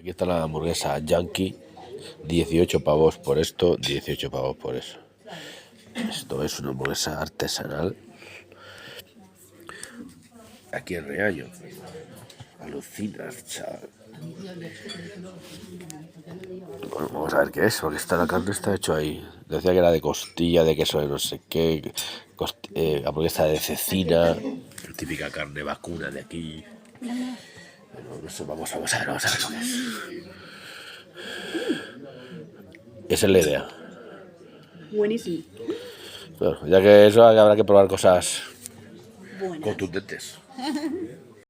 Aquí está la hamburguesa Yankee, 18 pavos por esto, 18 pavos por eso. Esto es una hamburguesa artesanal. Aquí en Riaño. Alucinas, chaval. Bueno, vamos a ver qué es, porque la carne está hecho ahí. Decía que era de costilla, de queso de no sé qué, hamburguesa de cecina, típica carne vacuna de aquí. Bueno, no sé, vamos a ver lo que es. Esa es la idea. Buenísimo. Bueno, ya que eso habrá que probar cosas Buenas. contundentes.